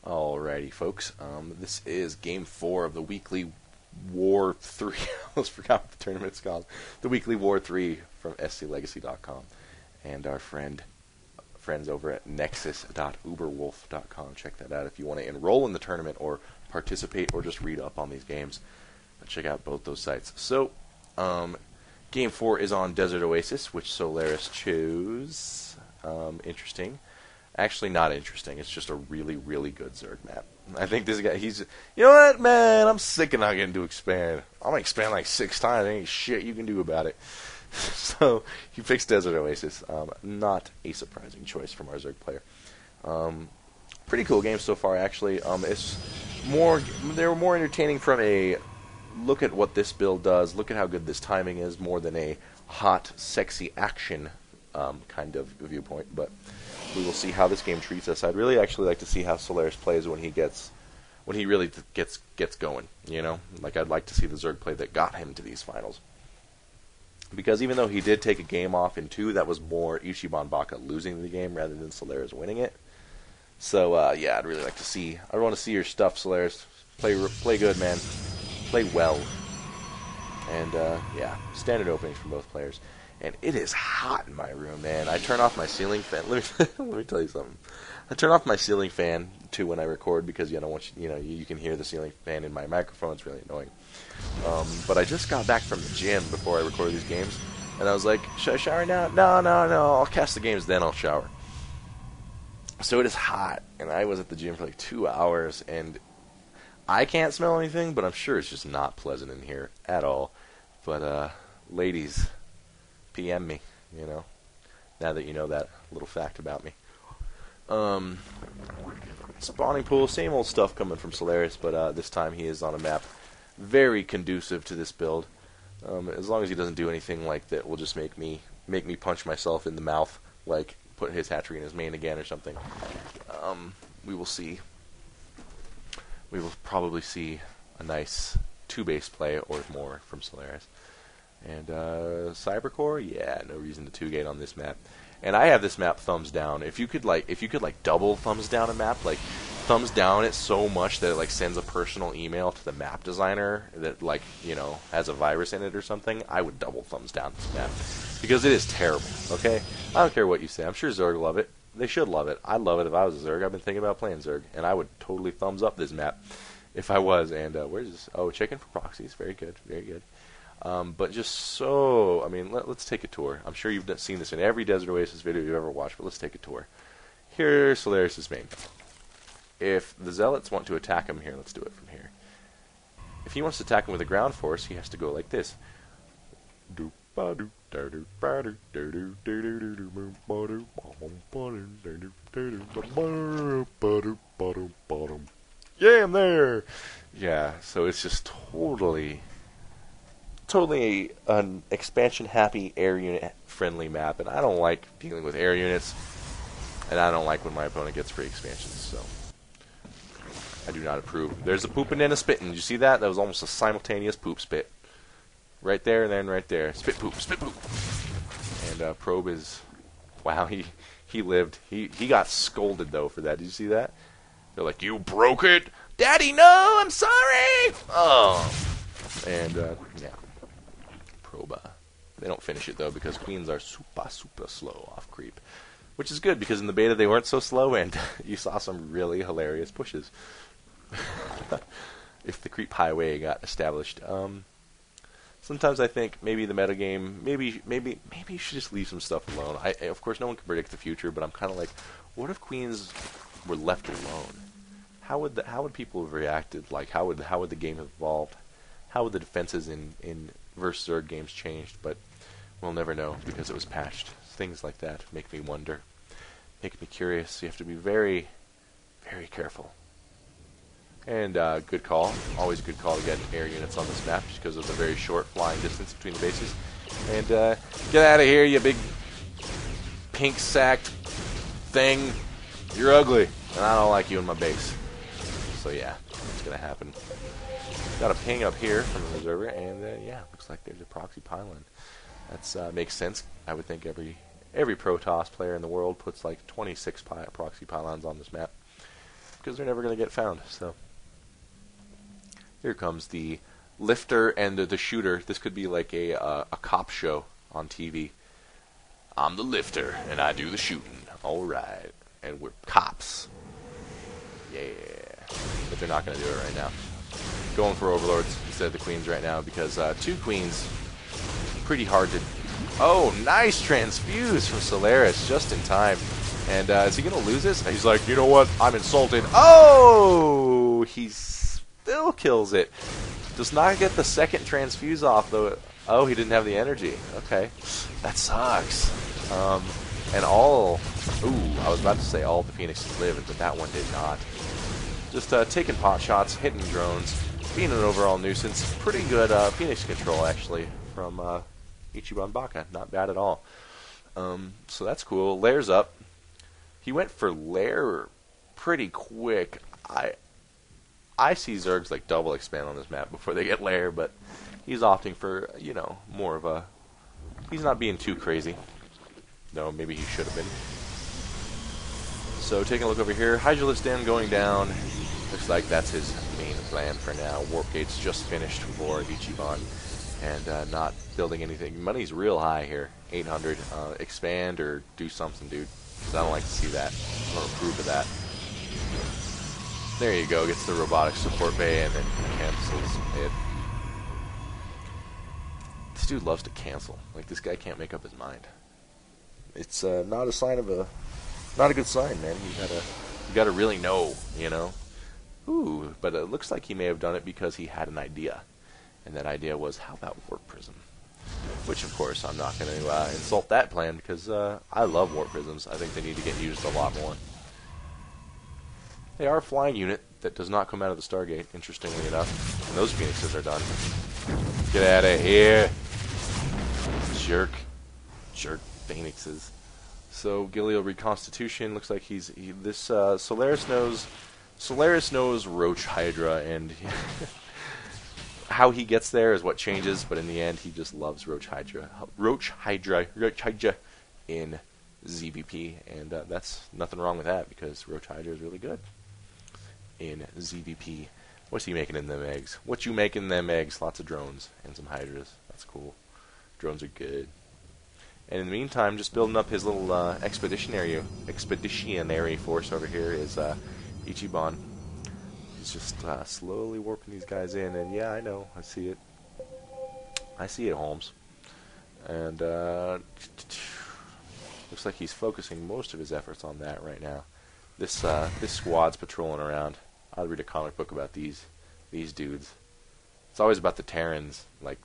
Alrighty, folks. This is Game 4 of the weekly War 3. I almost forgot what the tournament's called. The weekly War 3 from SCLegacy.com. And our friends over at nexus.uberwolf.com. Check that out if you want to enroll in the tournament or participate or just read up on these games. But check out both those sites. So, Game 4 is on Desert Oasis, which Solaris chose. Interesting. Actually, not interesting. It's just a really, really good Zerg map. I think this guy, you know what, man? I'm sick of not getting to expand. I'm going to expand like 6 times. There ain't shit you can do about it. So, he picks Desert Oasis. Not a surprising choice from our Zerg player. Pretty cool game so far, actually. They were more entertaining from a look at what this build does, look at how good this timing is, more than a hot, sexy action kind of viewpoint. But we will see how this game treats us. I'd really actually like to see how Solaris plays when he really gets going. You know, like I'd like to see the Zerg play that got him to these finals. Because even though he did take a game off in 2, that was more IchicbanBaka losing the game rather than Solaris winning it. So yeah, I'd really like to see. I want to see your stuff, Solaris. Play good, man. Play well. And yeah, standard openings from both players. And it is hot in my room, man. I turn off my ceiling fan. Let me tell you something. I turn off my ceiling fan too when I record because I don't want you can hear the ceiling fan in my microphone. It's really annoying. But I just got back from the gym before I record these games, and I was like, should I shower now? No. I'll cast the games, then I'll shower. So it is hot, and I was at the gym for like 2 hours, and I can't smell anything, but I'm sure it's just not pleasant in here at all. But ladies, PM me, now that you know that little fact about me. Spawning pool, same old stuff coming from Solaris, but this time he is on a map very conducive to this build. As long as he doesn't do anything like that will just make me punch myself in the mouth, like put his hatchery in his main again or something. We will see. We will probably see a nice 2-base play or more from Solaris. And Cybercore, yeah, no reason to 2-gate on this map. And I have this map thumbs down. If you could double thumbs down a map, like thumbs down it so much that it sends a personal email to the map designer that has a virus in it or something, I would double thumbs down this map because it is terrible. Okay, I don't care what you say. I'm sure Zerg love it. They should love it. I'd love it if I was a Zerg. I've been thinking about playing Zerg, and I would totally thumbs up this map if I was. And where's this? Oh, checking for proxies. Very good. Very good. But just so, let's take a tour. I'm sure you've seen this in every Desert Oasis video you've ever watched, but let's take a tour. Here's Solaris' main. If the Zealots want to attack him here, let's do it from here. If he wants to attack him with a ground force, he has to go like this. Yeah, I'm there! Yeah, so it's just totally an expansion-happy, air unit-friendly map, and I don't like dealing with air units, and I don't like when my opponent gets free expansions, so I do not approve. There's a pooping and a spitting. Did you see that? That was almost a simultaneous poop spit. Right there and then right there. Spit poop, spit poop. And Probe is... Wow, he lived. He got scolded, though, for that. Did you see that? They're like, you broke it! Daddy, no! I'm sorry! Oh. And, yeah. Probe. They don't finish it, though, because Queens are super slow off creep. Which is good, because in the beta they weren't so slow, and you saw some really hilarious pushes. If the creep highway got established. Sometimes I think maybe the metagame, maybe you should just leave some stuff alone. Of course, no one can predict the future, but I'm kind of like, what if Queens were left alone? How would people have reacted? Like, how would the game have evolved? How would the defenses in versus Zerg games changed? But we'll never know because it was patched. Things like that make me wonder, make me curious. You have to be very, very careful. And good call. Always a good call to get air units on this map just because of the very short flying distance between the bases. And get out of here, you big pink-sacked thing. You're ugly, and I don't like you in my base. So yeah, it's going to happen. Got a ping up here from the observer, and yeah, looks like there's a proxy pylon. That makes sense. I would think every Protoss player in the world puts like 26 proxy pylons on this map. because they're never going to get found. So here comes the lifter and the shooter. This could be like a cop show on TV. I'm the lifter, and I do the shooting. All right. And we're cops. Yeah. But they're not going to do it right now. Going for overlords instead of the queens right now because 2 queens, pretty hard to... Oh, nice transfuse from Solaris just in time. And is he going to lose this? And he's like, you know what? I'm insulted. Oh! He still kills it. Does not get the second transfuse off, though. Oh, he didn't have the energy. Okay. That sucks. And all... Ooh, I was about to say all the Phoenixes lived, but that one did not. Just taking pot shots, hitting drones, being an overall nuisance. Pretty good Phoenix control, actually, from IchicbanBaka. Not bad at all. So that's cool. Lair's up. He went for Lair pretty quick. I see Zergs like double expand on this map before they get Lair, but he's opting for, you know, more of a... He's not being too crazy. No, maybe he should have been. So taking a look over here, Hydralisk Den going down. Looks like that's his main plan for now. Warp Gate's just finished for Ichiban, and not building anything. Money's real high here, 800. Expand or do something, dude, because I don't like to see that. I don't approve of that. There you go, gets the robotic support bay and then cancels it. This dude loves to cancel. Like, this guy can't make up his mind. It's not a sign of a... Not a good sign, man. You gotta really know, you know. Ooh, but it looks like he may have done it because he had an idea, and that idea was, how about Warp Prism? Which, of course, I'm not going to insult that plan because I love Warp Prisms. I think they need to get used a lot more. They are a flying unit that does not come out of the Stargate, interestingly enough. And those Phoenixes are done. Get out of here, jerk Phoenixes. So Gileo Reconstitution looks like this Solaris knows Roach Hydra, and how he gets there is what changes. But in the end, he just loves Roach Hydra in ZVP, and that's nothing wrong with that because Roach Hydra is really good in ZVP. What's he making in them eggs? What you making in them eggs? Lots of drones and some Hydras. That's cool. Drones are good. And in the meantime, just building up his little expeditionary force over here is Ichiban. He's just slowly warping these guys in, and yeah, I know, I see it. I see it, Holmes. And looks like he's focusing most of his efforts on that right now. This squad's patrolling around. I'll read a comic book about these dudes. It's always about the Terrans, like